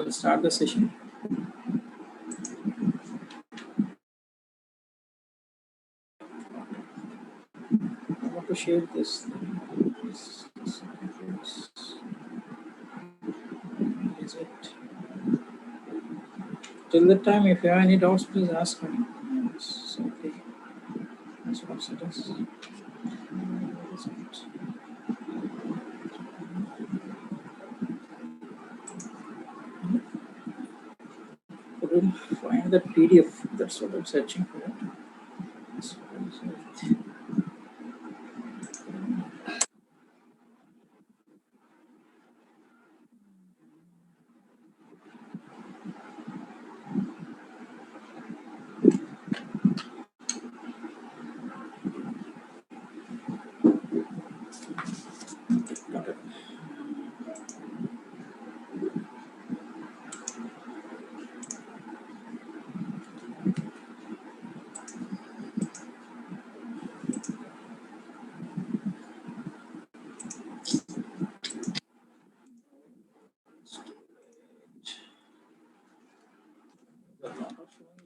we'll start the session. I want to share this. Is it? Till the time, if you have any doubts, please ask me. It's okay. That's what it is. Couldn't find the PDF. That's what I'm searching for. Got it.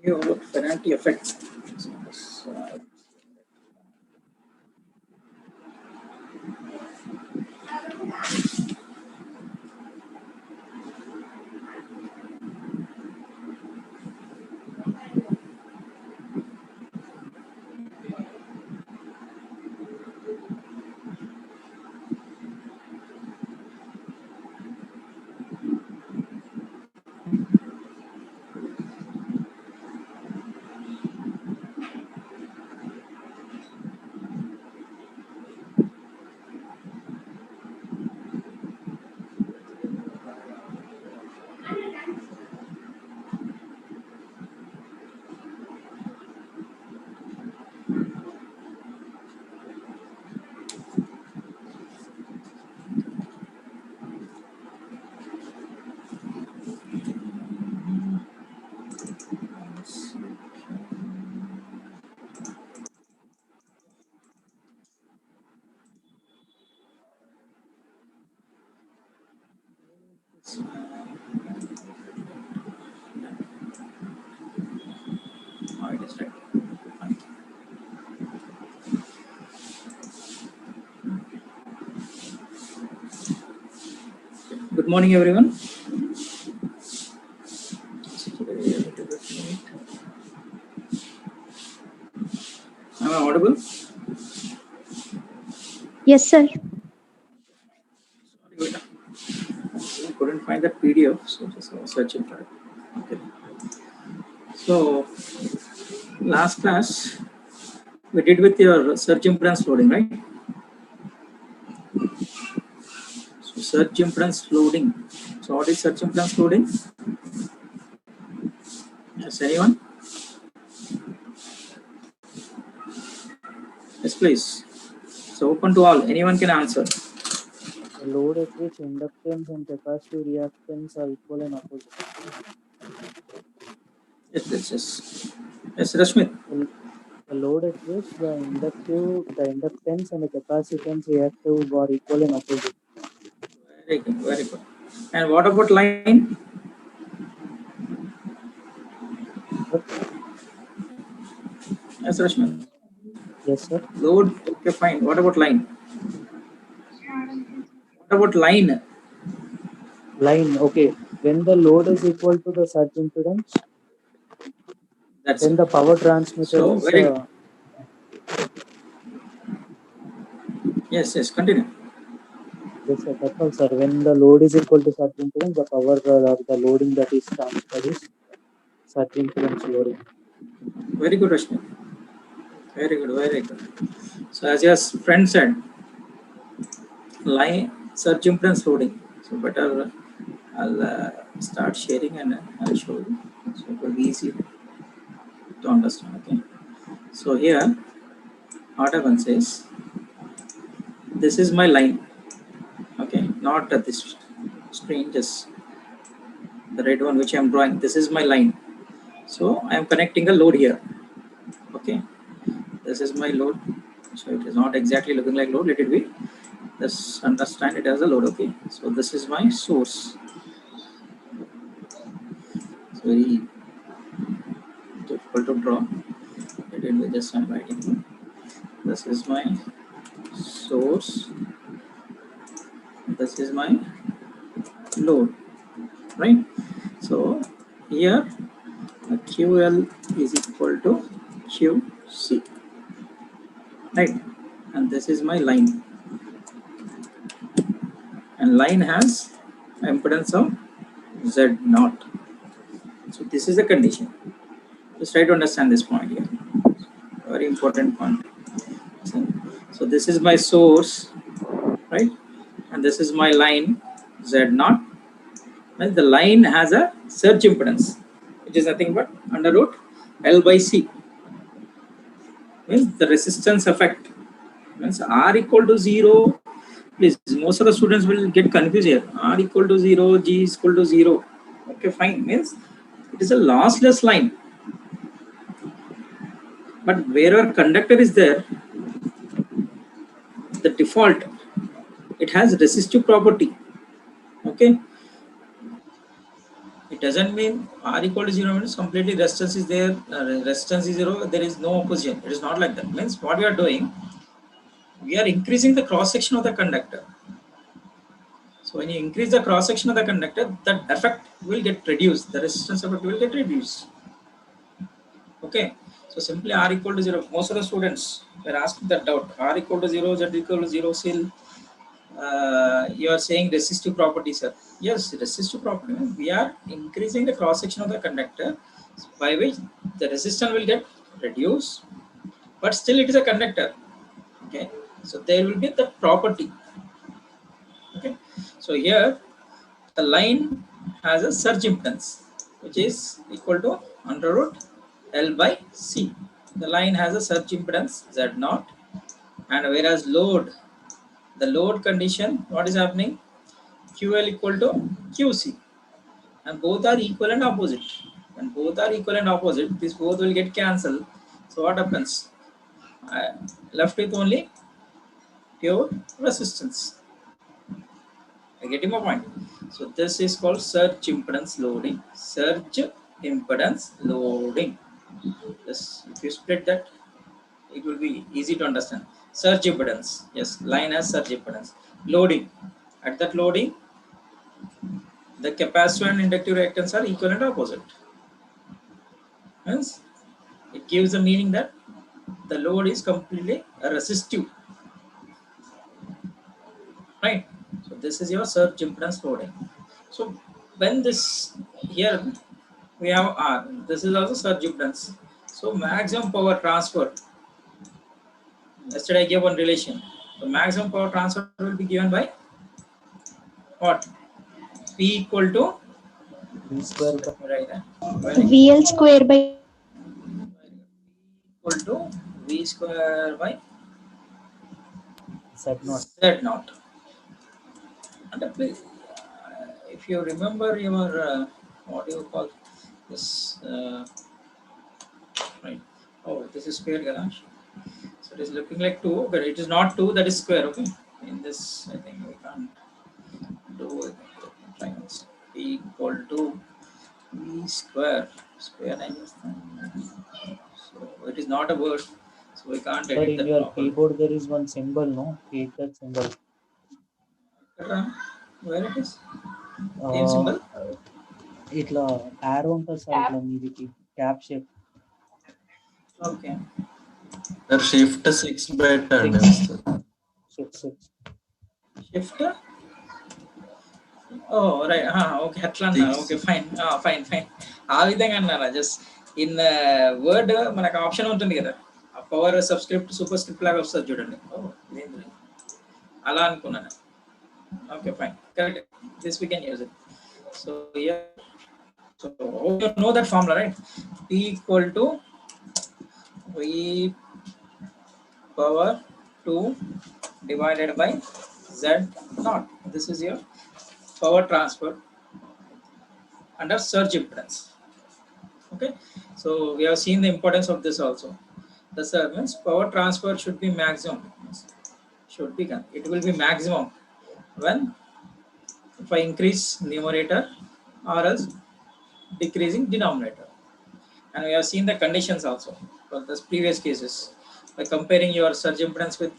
You about penalty effects. Good morning, everyone. Am I audible? Yes, sir. Sorry, I couldn't find the PDF, so just I was searching for it. Okay. So, last class we did with your surge impedance loading, right? So, surge impedance loading. So, what is surge impedance loading? Yes, anyone? Yes, please. So, open to all. Anyone can answer. The load at which inductance and capacitive reactance are equal and opposite. Yes, Rashmit. The load at which the inductance and the capacitance reactive are equal and opposite. Very good, very good. And what about line? What? Yes, Rashmit. Yes, sir. Load, okay, fine. What about line? What about line? Line, okay. When the load is equal to the surge impedance, That's then it. the power transmitted So, is. very yes, continue. Yes, sir. That's all, sir. When the load is equal to surge impedance, the power the loading that is transferred is surge impedance loading. Very good, Rashmi. Very good, very good. So, as your friend said, line surge impedance loading. So, better I'll start sharing and I'll show you. So, it will be easy to understand. Okay. So, here, what happens is this is my line. Okay, not this screen, just the red one which I am drawing. This is my line. So, I am connecting a load here. Okay, this is my load. So, it is not exactly looking like load. Let it be. Let's understand it as a load. Okay, so this is my source. very difficult to draw. Let it be just I'm writing. This is my source. This is my load, right? So here QL is equal to QC, right? And this is my line, and line has impedance of Z0. So this is the condition. Just try to understand this point here. Very important point. So this is my source, right? And this is my line Z0. And the line has a surge impedance, which is nothing but under root L by C. Means the resistance effect. Means R equal to 0. Please, most of the students will get confused here. R equal to 0, G is equal to 0. Okay, fine. Means it is a lossless line. But wherever conductor is there, the default, it has resistive property. Okay. It doesn't mean R equal to 0 means completely resistance is there, resistance is 0, there is no opposition. It is not like that. Means what we are doing, we are increasing the cross section of the conductor. So when you increase the cross section of the conductor, that effect will get reduced. The resistance effect will get reduced. Okay. So simply R equal to 0. Most of the students were asking that doubt. R equal to 0, Z equal to 0, still you are saying resistive property, sir. Yes, resistive property. We are increasing the cross section of the conductor, by which the resistance will get reduced, but still it is a conductor. Okay. So there will be the property. Okay. So here the line has a surge impedance, which is equal to under root L by C. The line has a surge impedance Z0, and whereas load, the load condition, what is happening? QL equal to QC, and both are equal and opposite. When both are equal and opposite, these both will get cancelled. So what happens? I left with only pure resistance. I get my point. So this is called surge impedance loading. Surge impedance loading. Just if you split that, it will be easy to understand. Surge impedance. Yes, line has surge impedance. Loading. At that loading, the capacitor and inductive reactance are equal and opposite. Hence, it gives the meaning that the load is completely resistive. Right? So this is your surge impedance loading. So when this here we have R, this is also surge impedance. So maximum power transfer. Yesterday I gave one relation. The maximum power transfer will be given by what? P equal to V square by VL square by equal to V square by Z0. Z0. And please, if you remember your what do you call this? Right. Oh, this is square garage. So it is looking like 2, but it is not 2. That is square. Okay. In this, I think we can't do it. Triangles. P equal to V square. Square minus. So it is not a word. So we can't Sir, edit in that your properly. keyboard there is one symbol, no? Take that symbol. Where it is? Uh, Same symbol? ఇట్లా arrow ఉంటుంది sir ఇట్లా మీదికి cap shape Okay. Sir, shift 6 పెట్టండి shift Shift. Oh, right. Okay. అట్లా అన్నారు. Okay fine fine fine ఆ విధంగా అన్నారా? జస్ట్ ఇన్ వర్డ్ మనకు ఆప్షన్ ఉంటుంది కదా, పవర్ సబ్స్క్రిప్ట్ సూపర్ స్క్రిప్ట్ లాగా వస్తుంది చూడండి. అలా అనుకున్నాను. Okay fine, correct. This we can use it. So so you know that formula, right? P equal to V power 2 divided by Z0. This is your power transfer under surge impedance. Okay, so we have seen the importance of this also. The surge means power transfer should be maximum. Should be, it will be maximum when if I increase numerator or else decreasing denominator. And we have seen the conditions also for the previous cases by comparing your surge impedance with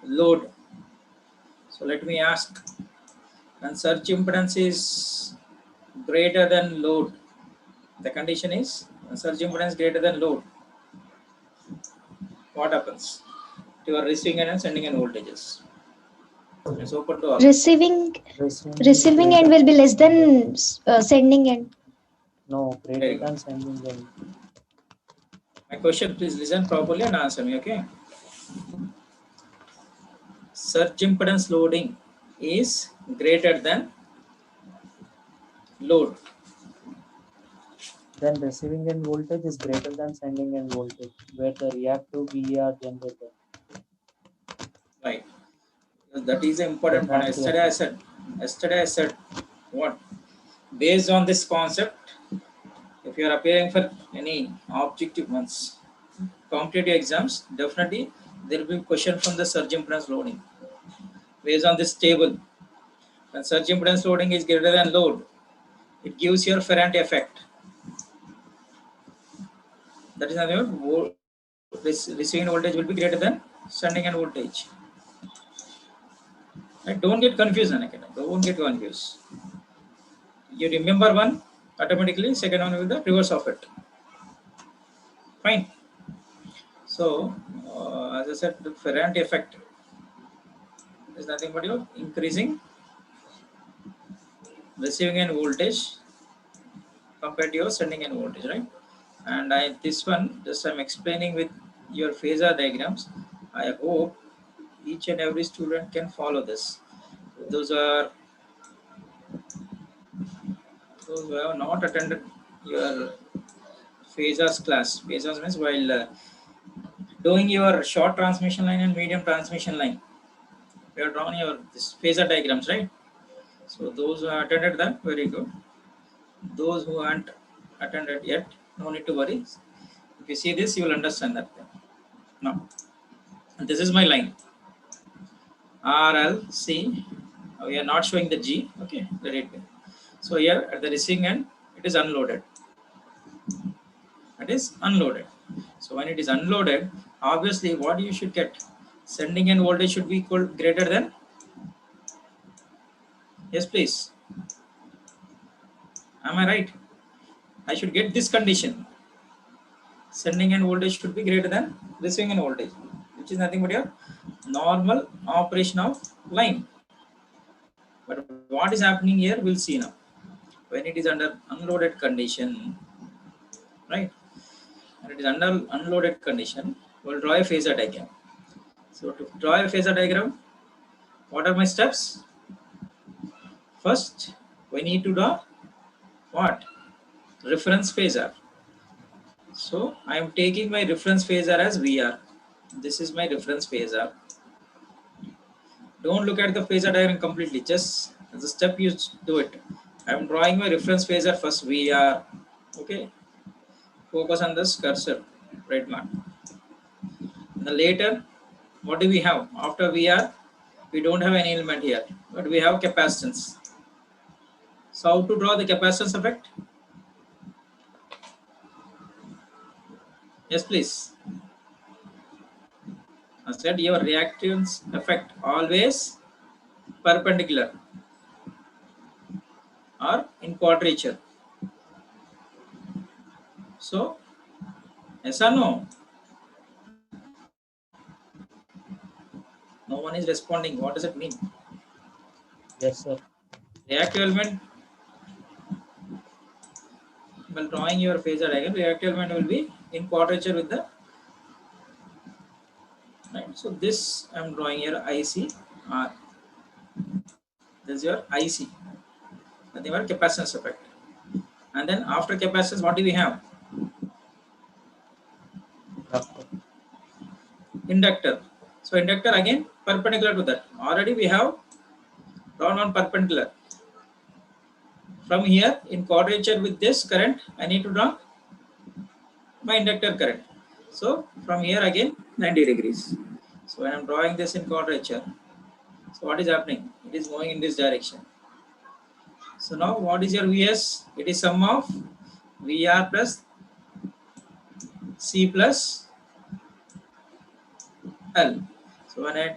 load. So let me ask, when surge impedance is greater than load, the condition is when surge impedance greater than load, what happens to your receiving and sending end voltages? It's open to all. Receiving Receiving end will be less than sending end. no Very greater good. than sending end. My question, please listen properly and answer me, okay? Surge impedance loading is greater than load. Then receiving end voltage is greater than sending end voltage, where the reactive VAR generator. Right. That is the important point. Yesterday I said what? Based on this concept, if you are appearing for any objective ones, competitive exams, definitely there will be a question from the surge impedance loading. Based on this table, when surge impedance loading is greater than load, it gives your Ferranti effect. That is another receiving voltage will be greater than sending end voltage. Right? Don't get confused, Anakin. Don't get confused. You remember one automatically, second one will be the reverse of it. Fine. So, as I said, the Ferranti effect is nothing but your increasing receiving end voltage compared to your sending end voltage, right? And this one, just I'm explaining with your phasor diagrams. I hope each and every student can follow this. Those who have not attended your phasors class. Phasors means while doing your short transmission line and medium transmission line, we are drawing your this phasor diagrams, right? So those who have attended that, very good. Those who aren't attended yet, no need to worry. If you see this, you will understand that. Now, this is my line. RLC. We are not showing the G. Okay, let it be. So here at the receiving end, it is unloaded. It is unloaded. So when it is unloaded, obviously what you should get? Sending end voltage should be equal greater than. Yes, please. Am I right? I should get this condition. Sending end voltage should be greater than receiving end voltage, which is nothing but your normal operation of line. But what is happening here, we'll see now. When it is under unloaded condition, right? When it is under unloaded condition, we'll draw a phasor diagram. So to draw a phasor diagram, what are my steps? First, we need to draw what? Reference phasor. So I am taking my reference phasor as VR. This is my reference phasor. Don't look at the phasor diagram completely. Just as a step, you do it. I am drawing my reference phasor first VR. Okay. Focus on this cursor, right mark. And then later, what do we have? After VR, we don't have any element here, but we have capacitance. So how to draw the capacitance effect? Yes, please. I said your reactance effect always perpendicular or in quadrature. So, yes or no? No one is responding. What does it mean? Yes, sir. Reactive element, while drawing your phasor diagram, reactive element will be in quadrature with the, right? So this I am drawing here IC R. This is your IC. Nothing but capacitance effect. And then after capacitance, what do we have? Inductor. So inductor again perpendicular to that. Already we have drawn on perpendicular. From here in quadrature with this current, I need to draw my inductor current. So from here again 90 degrees. So when I'm drawing this in quadrature, so what is happening? It is moving in this direction. So now what is your Vs? It is sum of VR plus C plus L. So when I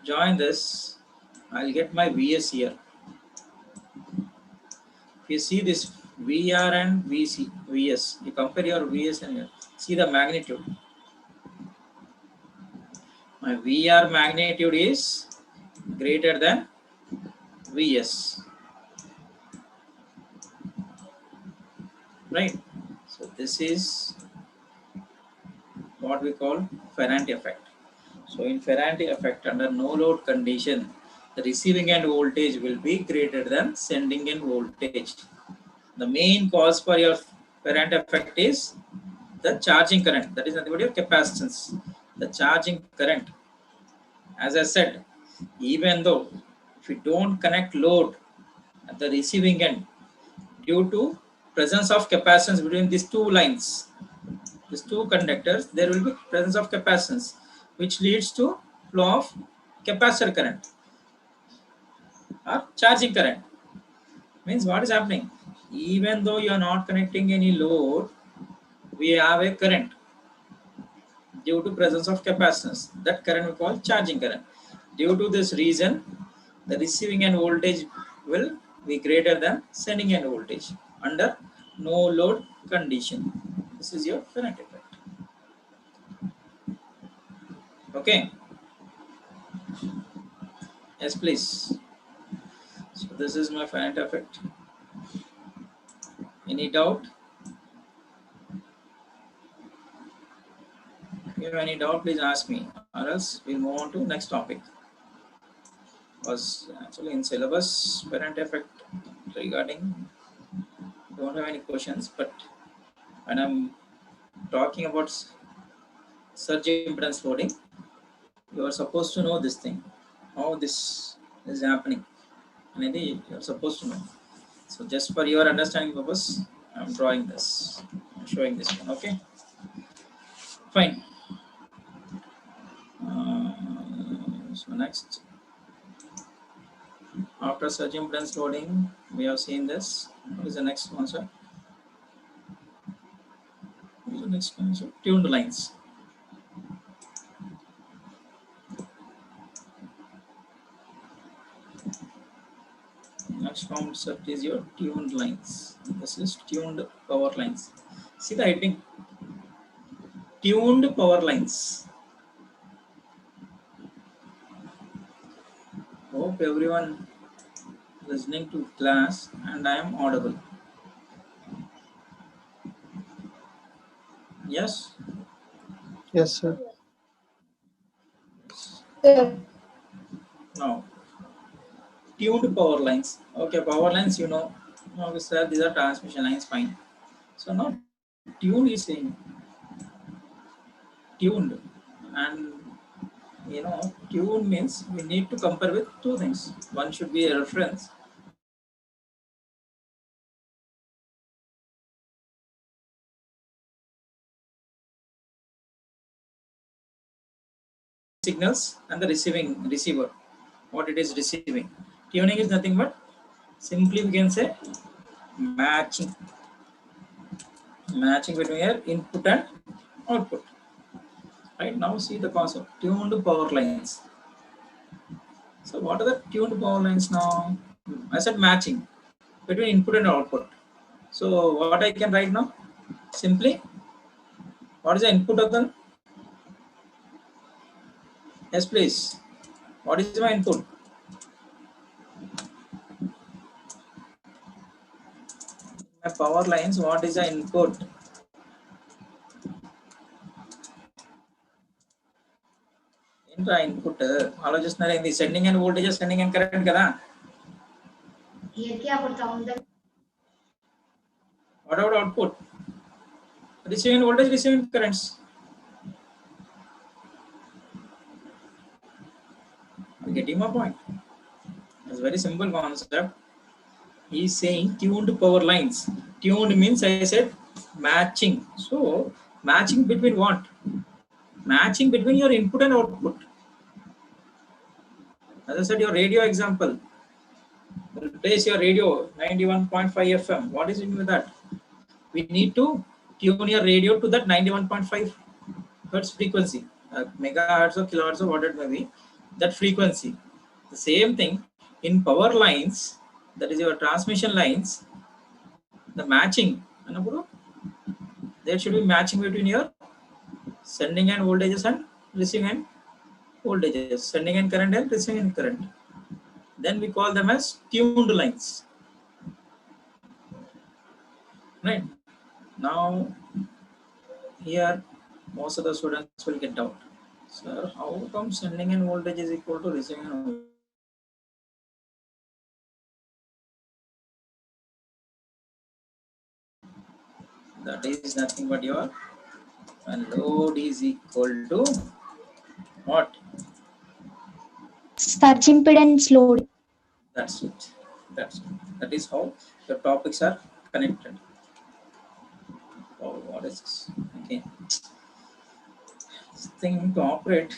join this, I'll get my Vs here. If you see this VR and Vs, you compare your Vs and see the magnitude. My VR magnitude is greater than Vs, right? So this is what we call Ferranti effect. So in Ferranti effect, under no load condition, the receiving end voltage will be greater than sending end voltage. The main cause for your Ferranti effect is the charging current. That is nothing but your capacitance. The charging current. As I said, even though if you don't connect load at the receiving end, due to presence of capacitance between these two lines, these two conductors, there will be presence of capacitance, which leads to flow of capacitor current or charging current. Means what is happening? Even though you are not connecting any load, we have a current due to presence of capacitance. That current we call charging current. Due to this reason, the receiving end voltage will be greater than sending end voltage under no load condition. This is your Ferranti effect. Okay. Yes, please. So this is my Ferranti effect. Any doubt? If you have any doubt, please ask me, or else we'll move on to next topic. Was actually in syllabus Ferranti effect regarding. Don't have any questions, but when I'm talking about surge impedance loading, you are supposed to know this thing, how this is happening, and you are supposed to know. So just for your understanding purpose, I'm drawing this, I'm showing this one. Okay, fine. So next, after surge impedance loading, we have seen this. What is the next concept? What is the next concept? Tuned lines. Next concept is your tuned lines. This is tuned power lines. See the heading? Tuned power lines. Hope everyone listening to class and I am audible. Yes? Yes, sir. Now, tuned power lines. Okay, power lines, you know. Okay, sir, these are transmission lines, fine. So now, tuned is saying tuned, and you know, tuned means we need to compare with two things. One should be a reference. Signals and the receiver, what it is receiving. Tuning is nothing but simply we can say matching between your input and output. Right now, see the concept tuned power lines. So what are the tuned power lines now? I said matching between input and output. So what I can write now? Simply, what is the input of the? Yes, please. What is my input? My power lines, what is the input? Input ఆలోచిస్తున్నారా ఏంది sending and voltage sending and current కదా what about output receiving voltage receiving currents I'm getting my point. It's a very simple concept. He's saying tuned power lines. Tuned means I said matching. So matching between what? Matching between your input and output. As I said, your radio example. Place your radio 91.5 FM. What is it with that? We need to tune your radio to that 91.5 hertz frequency, megahertz or kilohertz or what it may be, that frequency. The same thing in power lines, that is your transmission lines, the matching, there should be matching between your sending end voltages and receiving end voltages, sending end current and receiving end current. Then we call them as tuned lines. Right? Now, here most of the students will get doubt. Sir, how come sending end voltage is equal to receiving end voltage? That is nothing but your load is equal to what? Surge impedance load. That's it. That is how the topics are connected. Oh, what is this? Okay. This thing to operate.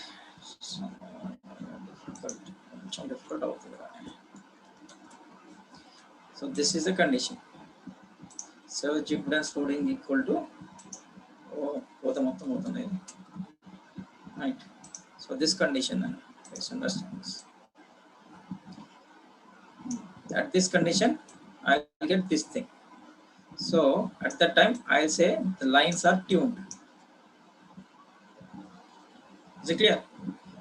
Difficult out there. So this is the condition. Surge impedance loading equal to right. So this condition then, let's understand this. At this condition, I'll get this thing. So at that time, I'll say the lines are tuned. Is it clear?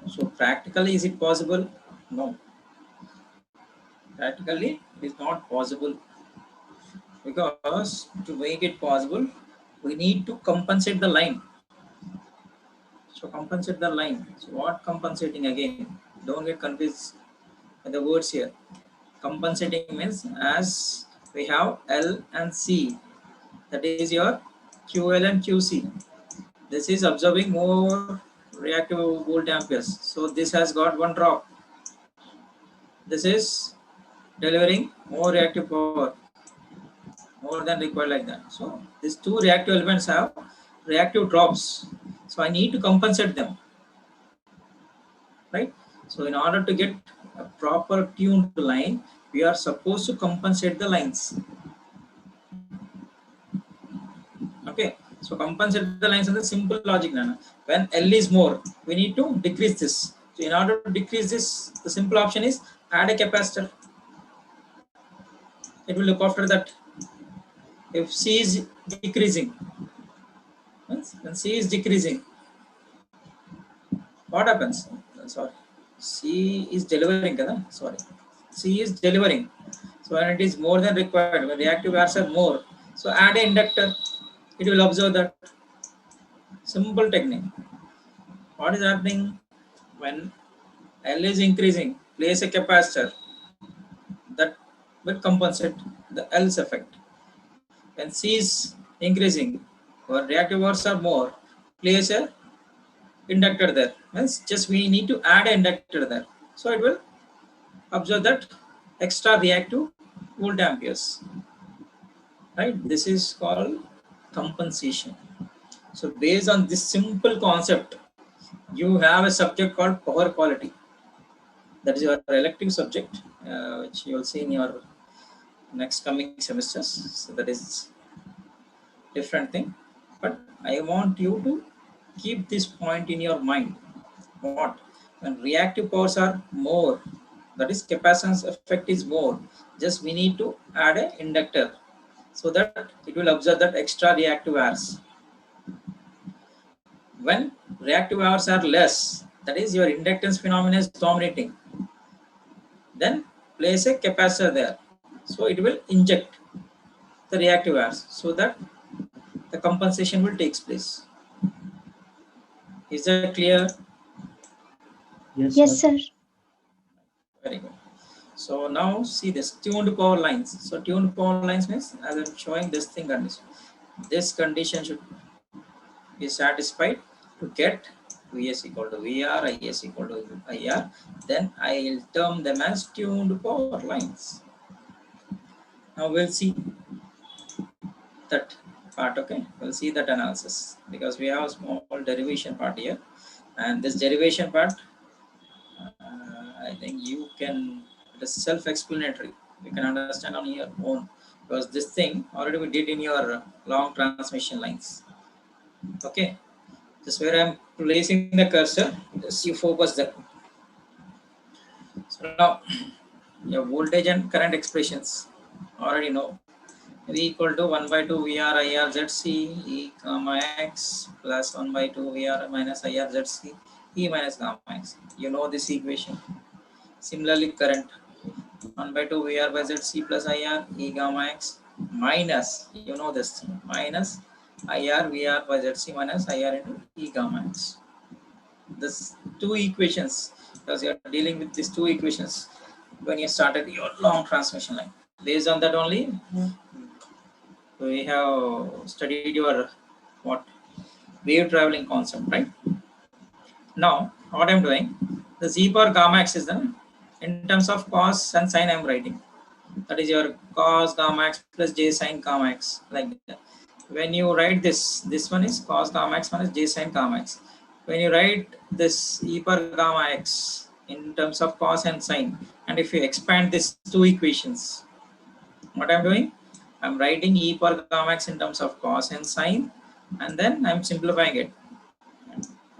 So practically, is it possible? No. Practically, it is not possible, because to make it possible, we need to compensate the line. So compensate the line. So what compensating again? Don't get confused with the words here. Compensating means, as we have L and C, that is your QL and QC. This is absorbing more reactive volt amperes. So this has got one drop. This is delivering more reactive power, more than required, like that. So these two reactive elements have reactive drops. So I need to compensate them, right? So in order to get a proper tuned line, we are supposed to compensate the lines. Okay, so compensate the lines in the simple logic manner. When L is more, we need to decrease this. So in order to decrease this, the simple option is add a capacitor. It will look after that. If C is decreasing, when C is decreasing, what happens? Sorry, C is delivering. Sorry, C is delivering. So when it is more than required, when reactive hours are more, so add an inductor. It will observe that. Simple technique. What is happening when L is increasing? Place a capacitor that will compensate the L's effect. When C is increasing, or reactive hours are more, place a inductor there. Means just we need to add an inductor there. So it will observe that extra reactive volt amperes. Right? This is called compensation. So based on this simple concept, you have a subject called power quality. That is your elective subject, which you will see in your next coming semesters. So that is different thing. But I want you to keep this point in your mind. What? When reactive powers are more, that is capacitance effect is more, just we need to add an inductor so that it will observe that extra reactive hours. When reactive hours are less, that is your inductance phenomenon is dominating, then place a capacitor there. So it will inject the reactive hours so that the compensation will take place. Is that clear? Yes, sir. Very good. So now see this tuned power lines. So tuned power lines means, as I'm showing this thing condition, this condition should be satisfied to get Vs equal to VR, Is equal to IR. Then I will term them as tuned power lines. Now we'll see that part. Okay, we'll see that analysis because we have a small derivation part here, and this derivation part, I think you can. It is self-explanatory. You can understand on your own, because this thing already we did in your long transmission lines. Okay, this is where I'm placing the cursor. Just you focus there. So now your voltage and current expressions already know. V equal to 1 by 2 VR IR ZC E gamma X plus 1 by 2 VR minus IR ZC E minus gamma X. You know this equation. Similarly, current 1 by 2 VR by ZC plus IR E gamma X minus, you know this thing, minus IR VR by ZC minus IR into E gamma X. This two equations, because you are dealing with these two equations when you started your long transmission line. Based on that only, we have studied your what wave traveling concept, right? Now what I'm doing, the z power gamma x is the, in terms of cos and sine I'm writing, that is your cos gamma x plus j sine gamma x, like that. When you write this one is cos gamma x minus j sine gamma x. When you write this e power gamma x in terms of cos and sine, and if you expand these two equations, what I'm doing, I'm writing e power gamma x in terms of cos and sine, and then I'm simplifying it.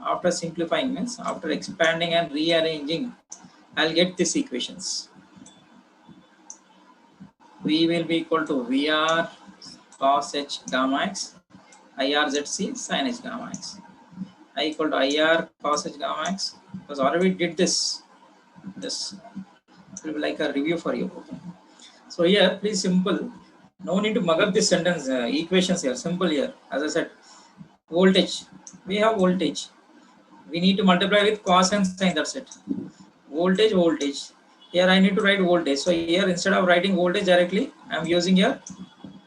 After simplifying means after expanding and rearranging, I'll get these equations. V will be equal to VR cos h gamma x, IR ZC sin h gamma x. I equal to IR cos h gamma x, because already did this. This will be like a review for you. Okay. So here, please simple. No need to mug up this sentence equations here. Simple here. As I said, voltage. We have voltage. We need to multiply with cos and sine. That's it. Voltage, voltage. Here I need to write voltage. So here instead of writing voltage directly, I am using here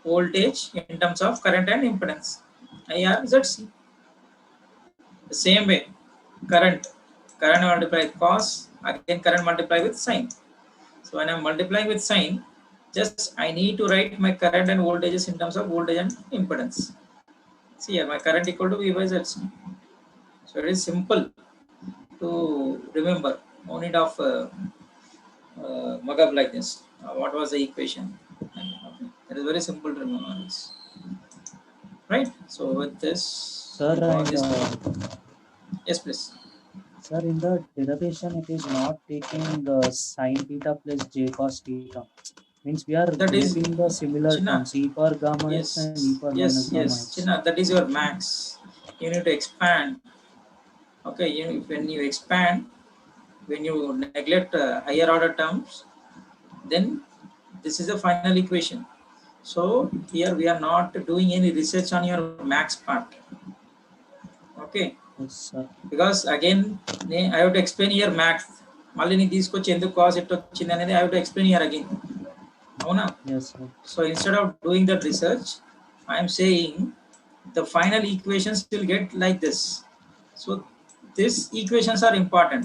voltage in terms of current and impedance. IR ZC. The same way, current multiply with cos, again current multiply with sine. So when I am multiplying with sine, just I need to write my current and voltages in terms of voltage and impedance. See here, my current equal to V by ZC. So it is simple to remember. No need of mug up like this. What was the equation? Okay. It is very simple to remember this. Right? So with this, Sir, yes, please. Sir, in the derivation, it is not taking sine theta plus j cos theta. Means we are That is using the similar Chinna. terms, e power gamma Yes, x and e power yes, minus yes. gamma x. Chinna, that is your max. You need to expand. Okay, when you expand, when you neglect higher order terms, then this is the final equation. So here we are not doing any research on your max part. Okay. Yes, sir. Because again, I have to explain here max. మళ్ళీ నీకు తీసుకొచ్చి ఎందుకు cos at వచ్చింది అనేది I have to explain here again. అవునా? Yes, sir. So instead of doing that research, I am saying the final equations will get like this. So these equations are important.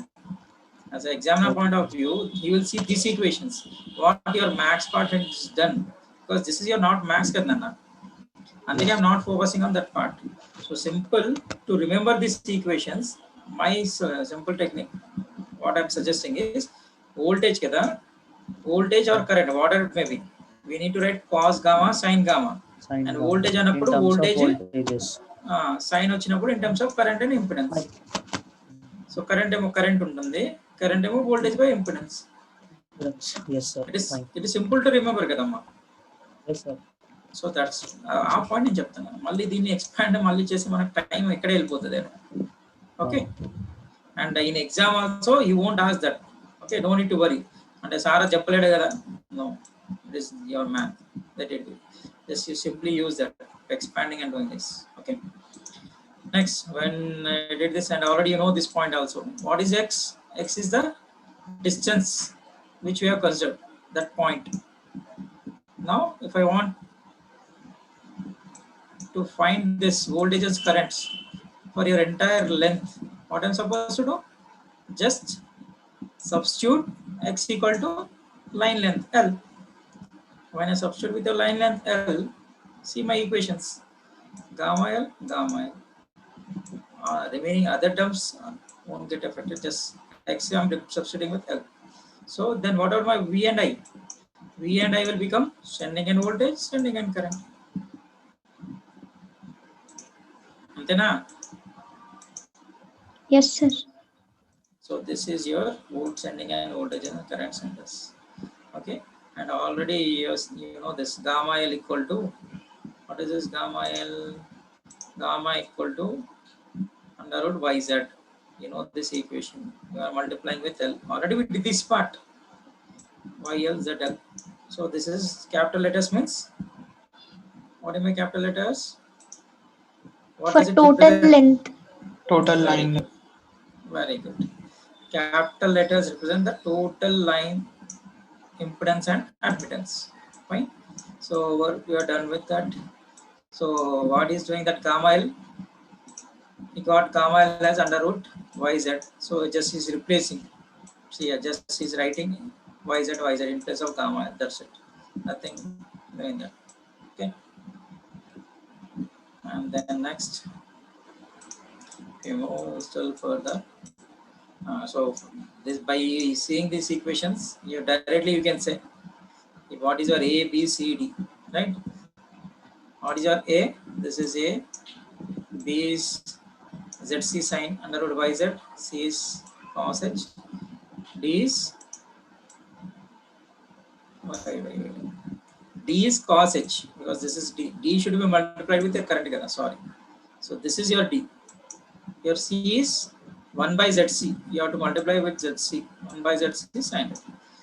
As an examiner point of view, you will see these equations. What your max part has done. Because this is your not max kadna. And then I am not focusing on that part. So simple to remember these equations. My simple technique, what I am suggesting is voltage kada, voltage or current, whatever it may be. We need to write cos gamma, sin gamma. Sine And gamma. voltage In anappudu terms of voltage, voltages. sin వచ్చినప్పుడు in terms of current and impedance. So current emo current ఉంటుంది, current emo voltage by impedance. Yes, sir. It is simple to remember kadamma. Yes, sir. So that's ఆ point నేను చెప్తాను. మళ్ళీ దీన్ని expand మళ్ళీ చేసి మనకు టైం ఎక్కడే వెళ్ళిపోతుంది. Okay, and in exam also you won't ask that. Okay, don't need to worry. అంటే సారా చెప్పలేడు కదా, no, it is your math that it just you simply use that expanding and doing this. Okay, next when I did this and already you know this point also. What is X? X is the distance which we have considered, that point. Now if I want to find this voltages currents for your entire length, what I'm supposed to do? Just substitute x equal to line length L. When I substitute with the line length L, see my equations, gamma L, gamma L. Remaining other terms won't get affected, just x I'm substituting with L. So then what are my V and I? V and I will become sending end voltage, sending end current. Antena? Yes, sir. So this is your volt sending and voltage and current centers. Okay, and already you know this gamma L equal to, what is this gamma L? Gamma equal to under root YZ. You know this equation. You are multiplying with L. Already we did this part. YL ZL. So this is capital letters means, what am I capital letters? What For does it total represent? length. Total Very line. good. Very good. Capital letters represent the total line impedance and admittance. Fine. So we are done with that. So what is doing that gamma L? He got gamma L as under root YZ. So just is replacing. See, just is writing YZ in place of gamma L. That's it. Nothing doing that. Okay. And then next, we move still further. So this, by seeing these equations, you directly you can say what is your A, B, C, D, right? What is your A? This is A. B is ZC sine under root YZ. C is cos H. D is D is cos H, because this is D. D should be multiplied with the current. Sorry. So this is your D. Your C is 1 by ZC. You have to multiply with ZC. 1 by ZC sine H.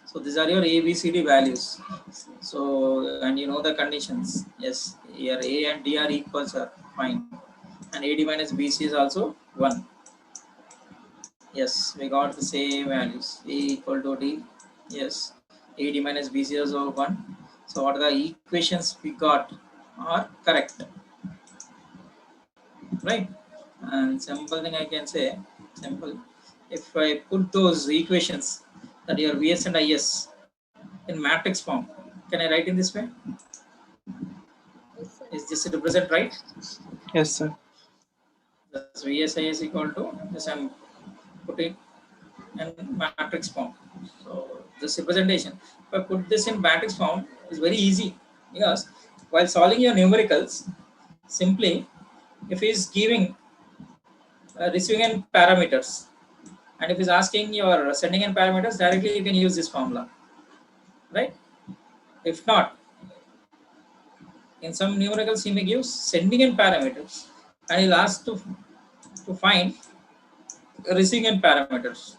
So these are your A, B, C, D values. So, and you know the conditions. Yes, here A and D are equals, are fine. And AD minus BC is also 1. Yes, we got the same values. A equal to D. Yes, AD minus BC is also 1. So what are the equations we got are correct. Right? And simple thing I can say, simple. If I put those equations, that your Vs and Is in matrix form, can I write in this way? Is this represent right? Yes, sir. Thus VSI is equal to this, I'm putting in matrix form. So this representation, if I put this in matrix form, is very easy, because while solving your numericals, simply if he is giving receiving end parameters, and if he's asking your sending end parameters, directly you can use this formula, right? If not, in some numericals he may give sending end parameters, and he'll ask to find receiving end parameters.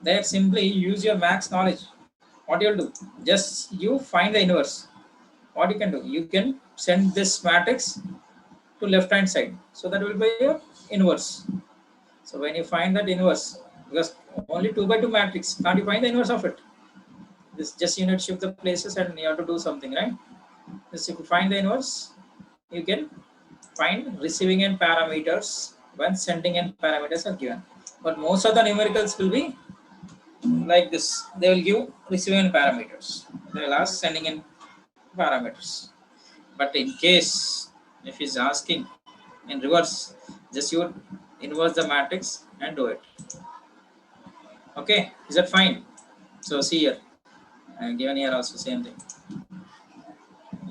There simply use your max knowledge. What you'll do, just you find the inverse. What you can do, you can send this matrix to left hand side, so that will be your inverse. So when you find that inverse, because only 2 by 2 matrix, can't you find the inverse of it? This just you need to shift the places and you have to do something, right? Just if you find the inverse, you can find receiving end parameters when sending end parameters are given. But most of the numericals will be like this. They will give receiving end parameters. They will ask sending in parameters. But in case if he's asking in reverse, just you inverse the matrix and do it. Okay, is that fine? So see here, given here also same thing.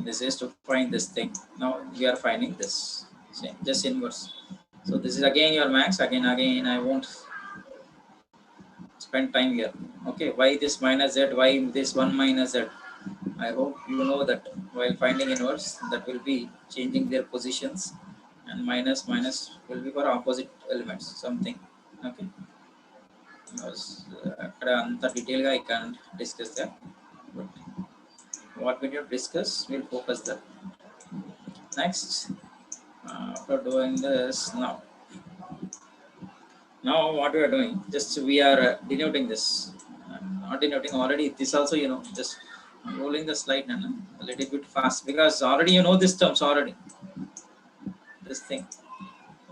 This is to find this thing. Now we are finding this. Same, just inverse. So this is again your max. Again, I won't spend time here. Okay, why this minus z? Why this 1 minus z? I hope you know that while finding inverse, that will be changing their positions, and minus will be for opposite elements, something. Okay, because the detail I can't discuss that, but what we need to discuss, we'll focus that. Next, after doing this, now what we are doing, just we are denoting this. Not denoting already. This also, just rolling the slide and a little bit fast, because already you know this terms already. This thing,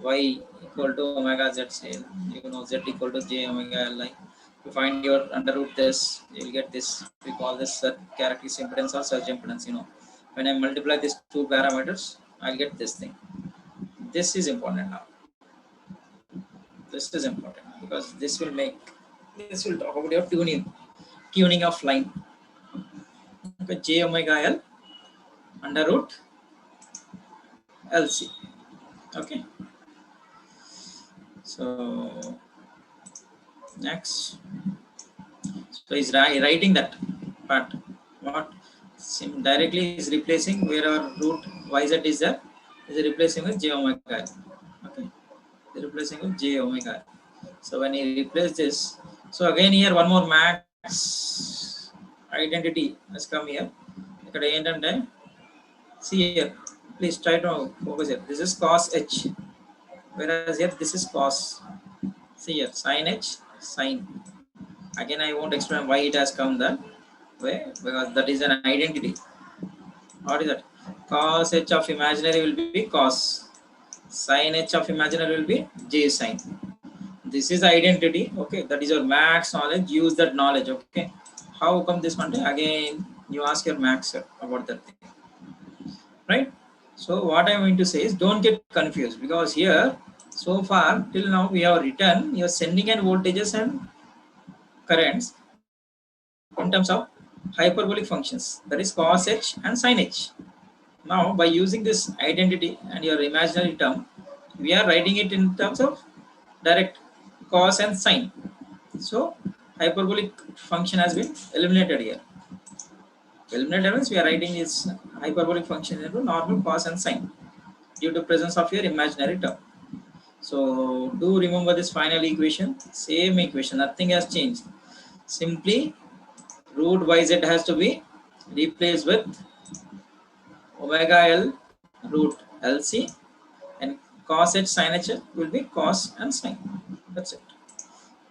y equal to omega z, say, z equal to j omega li. You find your under root this, you will get this. We call this characteristic impedance or surge impedance. When I multiply these two parameters, I'll get this thing. This is important now. This is important because this will talk about your tuning of line. Okay, j omega L under root LC. Okay. So next, so he's writing that part. What directly is replacing wherever root yz is there, is replacing with j omega L. Okay, replacing with j omega L. So when he replace this, so again here one more max identity has come here. ఇక్కడ ఏంటంటే see here, please try to focus here. This is cos h, whereas here this is cos. See here, sin h, sin. Again I won't explain why it has come that way, because that is an identity. What is that? Cos h of imaginary will be cos, sin h of imaginary will be j sin. This is identity. Okay, that is your max knowledge. Use that knowledge. Okay, how come this one? Again you ask your max about that thing, right? So what I'm going to say is, don't get confused, because here so far till now we have written your sending end voltages and currents in terms of hyperbolic functions, that is cos h and sin h. Now by using this identity and your imaginary term, we are writing it in terms of direct cos and sin. So hyperbolic function has been eliminated here. Eliminated means we are writing this hyperbolic function into normal cos and sin due to presence of your imaginary term. So do remember this final equation, same equation, nothing has changed. Simply root yz has to be replaced with omega L root LC, and cos h sin h will be cos and sin. That's it.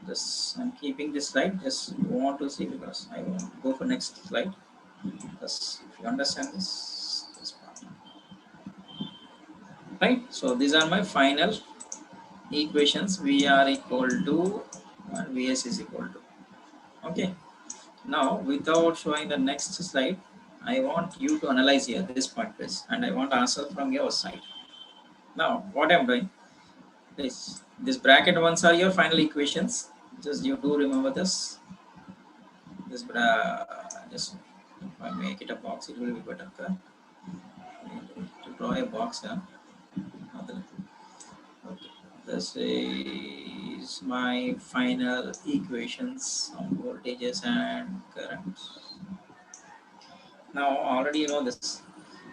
This I'm keeping this slide, just want to see, because I want to go for next slide. Because if you understand this part, right? So these are my final equations. VR equal to and Vs is equal to. Okay. Now without showing the next slide, I want you to analyze here this part, please, and I want answer from your side. Now what I'm doing is, this bracket ones are your final equations. Just you do remember this. This just if I make it a box, it will be better. Okay? To draw a box here. Okay. This is my final equations on voltages and currents. Now already you know this.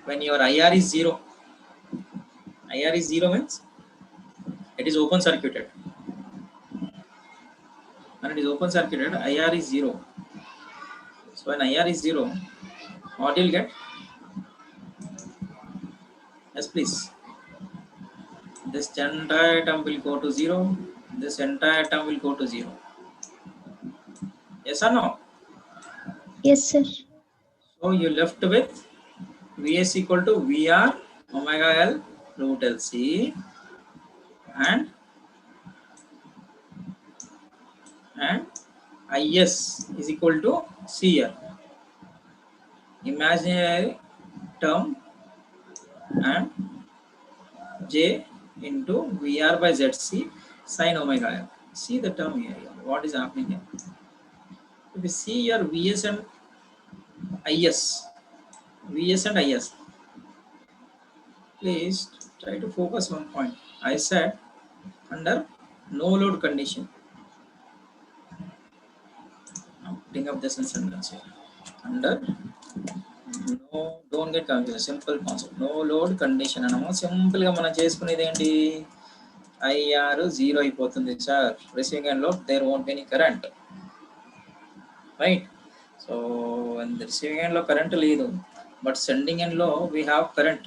When your IR is 0, IR is 0 means it is open circuited. When it is open circuited, IR is 0. So when IR is 0, what you'll get? Yes, please. This entire term will go to 0. This entire term will go to 0. Yes or no? Yes, sir. So you left with Vs equal to VR omega L root LC and Is is equal to CR, imaginary term, and J into VR by ZC sin omega L. See the term here. What is happening here? If you see your Vs and Is, please try to focus one point. I said under no load condition. I'm putting up this in sentence here. Under no, don't get confused. Simple concept. No load condition. And simple ga mana cheskunedi enti IR 0 అయిపోతుంది sir. Receiving end load, there won't be any current. Right? So when the receiving end low current ledu, but sending end low we have current.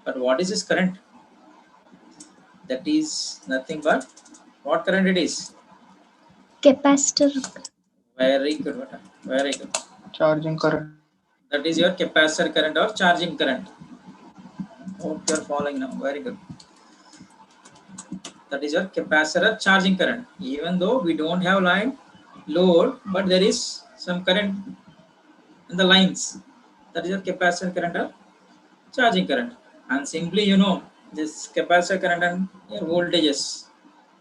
But what is this current? That is nothing but what current it is? Capacitor. Very good. Very good. Charging current. That is your capacitor current or charging current. Hope you are following now. Very good. That is your capacitor charging current. Even though we don't have line load, but there is some current in the lines. That is your capacitor current or charging current. And simply you know this capacitor current and your voltages.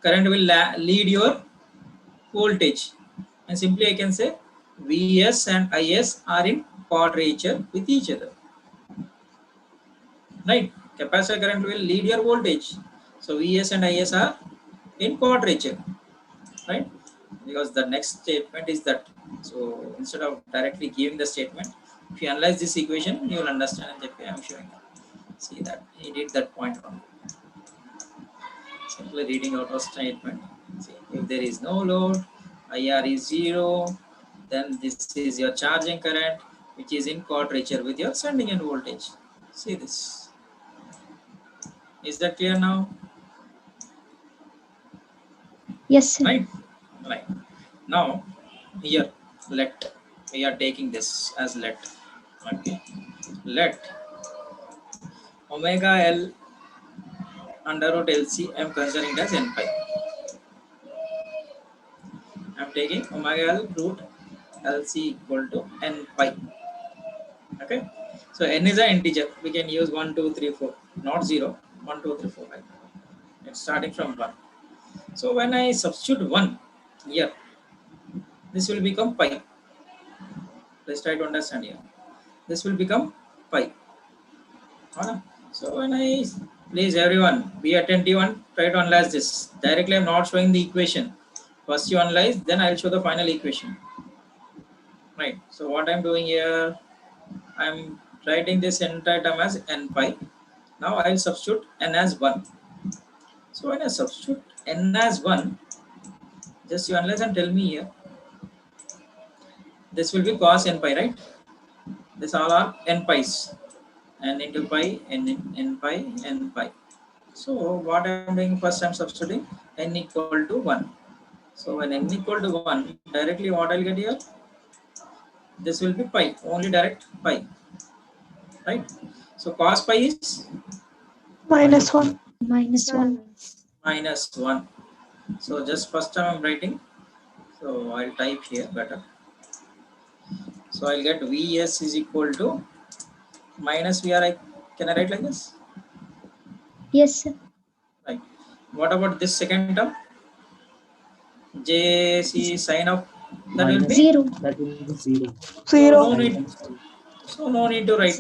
Current will lead your voltage. And simply I can say Vs and Is are in quadrature with each other. Right? Capacitor current will lead your voltage. So Vs and Is are in quadrature. Right? Because the next statement is that. So instead of directly giving the statement, if you analyze this equation, you will understand. And I'm showing you. See that he did that point wrong. Simply reading out a statement. See, if there is no load, IR is 0, then this is your charging current, which is in quadrature with your sending end voltage. See this. Is that clear now? Yes, sir. Right? Right. Now, here, let, we are taking this as let. Okay. Let omega L under root LC, I am considering it as n pi. I am taking omega L root LC equal to n pi. Okay. So n is an integer. We can use 1, 2, 3, 4, not 0. 1, 2, 3, 4, 5. It's starting from 1. So when I substitute 1 here, this will become pi. Let's try to understand here. This will become pi. So when I, please everyone, be attentive and try to analyze this. Directly I am not showing the equation. First you analyze, then I will show the final equation. Right. So what I am doing here, I am writing this entire term as n pi. Now I will substitute n as 1. So when I substitute n as 1, just you analyze and tell me here. This will be cos n pi, right? This all are n pi's. N into pi, n pi, n pi. So what I am doing first, I am substituting n equal to 1. So when n equal to 1, directly what I will get here? This will be pi, only direct pi. Right? So cos pi is minus 1. -1. minus 1. So just first time I am writing. So I'll type here better. So I'll get Vs is equal to minus Vr. Can I write like this? Yes, sir. Right. What about this second term? JC sine of that will be 0. That will be 0. 0. no need. So no need to write.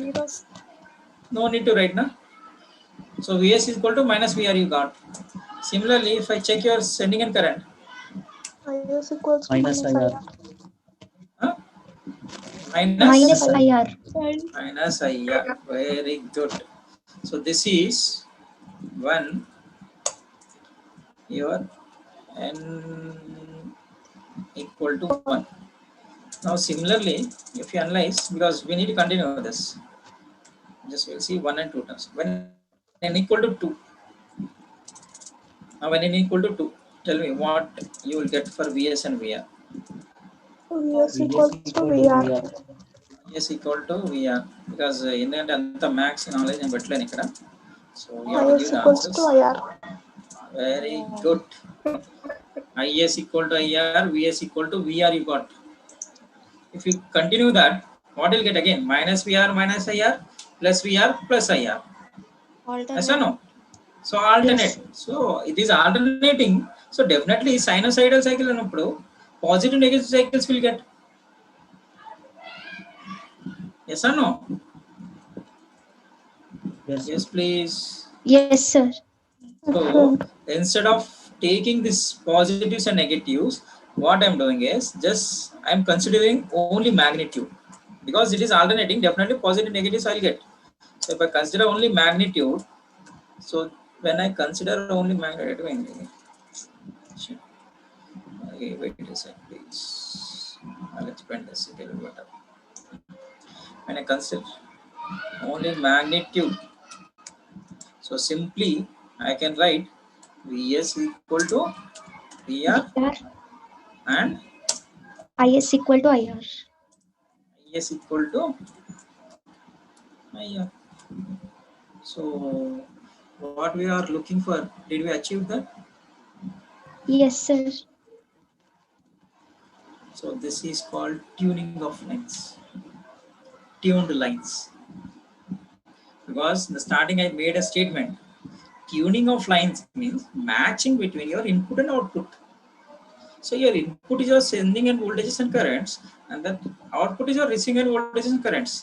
No need to write, na. So Vs is equal to minus Vr you got. Similarly, if I check your sending and current, Is equals to Minus IR. huh? Minus IR. Minus IR. Very good. So this is 1 your n equal to 1. Now similarly, if you analyze, because we need to continue this, just we'll see 1 and 2 terms. When n equal to 2, now when n equal to 2, tell me what you will get for Vs and Vr. Vs equals to VR. Vs equal to Vr, because in the max knowledge and betlane ikkada. So you have to Is give the equals answers. to IR. Very good. Is equal to IR, Vs equal to Vr you got. If you continue that, what will get again? Minus Vr minus IR plus Vr plus IR. Yes or no? So alternate. Yes. So it is alternating. So definitely sinusoidal cycle annappudu positive negative cycles will get. Yes or no? Yes. Yes, please. Yes, sir. So instead of taking this positives and negatives, what I'm doing is just I'm considering only magnitude, because it is alternating. Definitely positive negatives I'll get. So if I consider only magnitude, so when I consider only magnitude, okay, wait a second, please. I'll explain this a little better. When I consider only magnitude, so simply I can write Vs equal to Vr VR. and Is equal to IR. Is equal to IR. So what we are looking for, did we achieve that? Yes, sir. So this is called tuning of lines. Tuned lines. Because in the starting I made a statement. Tuning of lines means matching between your input and output. So your input is your sending and voltages and currents, and that output is your receiving and voltages and currents.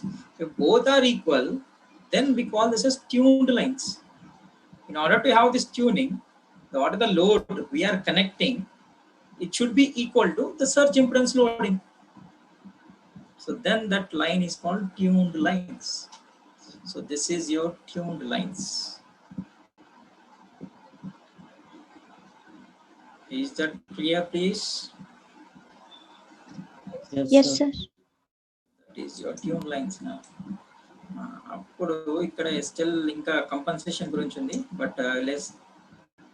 If both are equal, then we call this as tuned lines. In order to have this tuning, what are the load we are connecting, it should be equal to the surge impedance loading. So then that line is called tuned lines. So this is your tuned lines. Is that clear, please? Yes, sir. That is your tuned lines now. అప్పుడు ఇక్కడ still ఇంకా compensation గురించి ఉంది, but let's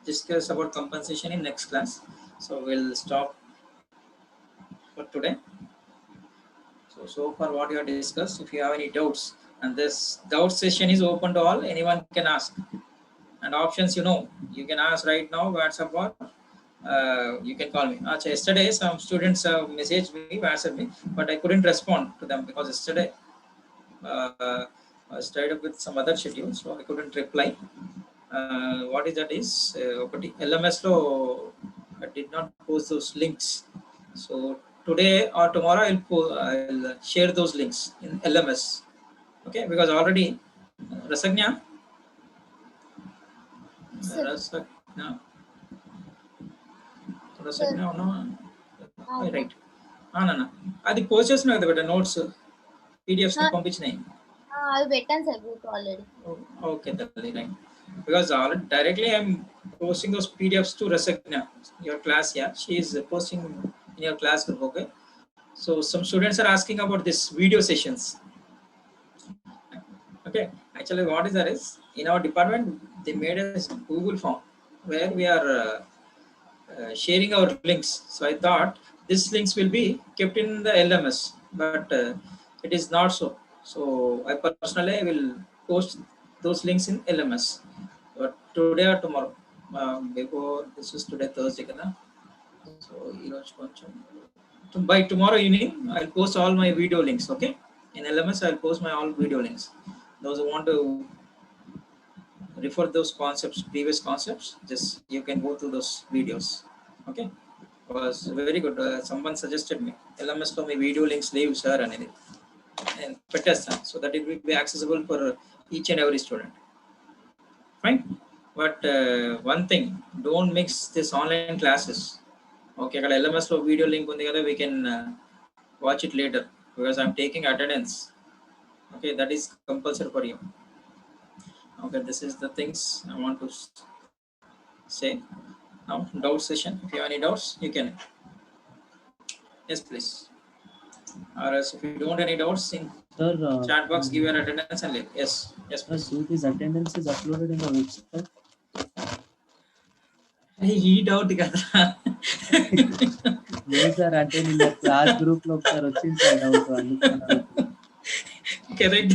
discuss about compensation in next class. So will stop for today. So far what you have discussed, if you have any doubts, and this doubt session is open to all, anyone can ask, and options you can ask right now, WhatsApp or you can call me. Yesterday some students messaged me, WhatsApp me, but I couldn't respond to them because yesterday I started up with some other schedule, so I couldn't reply. What is that is LMS lo I did not post those links, so today or tomorrow I'll share those links in LMS. Okay, because already Rasagna no right na అది post చేస్తున్నా కదా బేటా, notes PDFs పంపించినాయి. అవి పెట్టాను sir group already. Okay, right. Because already directly I'm posting those PDFs to Rasagna, your class. Yeah, she is posting in your class group. Okay, so some students are asking about this video sessions. Okay, actually what is that is, in our department they made a Google form where we are sharing our links. So I thought these links will be kept in the LMS, but it is not so. So I personally will post those links in LMS, but today or tomorrow, before this is today Thursday kada, so by tomorrow evening I'll post all my video links. Okay, in LMS I'll post my all video links. Those who want to refer those concepts, previous concepts, just you can go through those videos. Okay, was very good. Someone suggested me LMS lo me video links leave sir anedi, and petasta, so that it will be accessible for each and every student. Fine, but one thing, don't mix this online classes. Okay, akkada LMS lo video link undi kada, we can watch it later because I'm taking attendance. Okay, that is compulsory for you. Okay, this is the things I want to say. Now doubt session, if you have any doubts you can. Yes please, or else if you don't any doubts in Sir, chat box give your attendance and leave. Yes sir, so this attendance is uploaded in the website. ఈ doubt కదా. లేదు sir, అంటే నిన్న class group లో ఒకసారి వచ్చింది sir doubt, అందుకని correct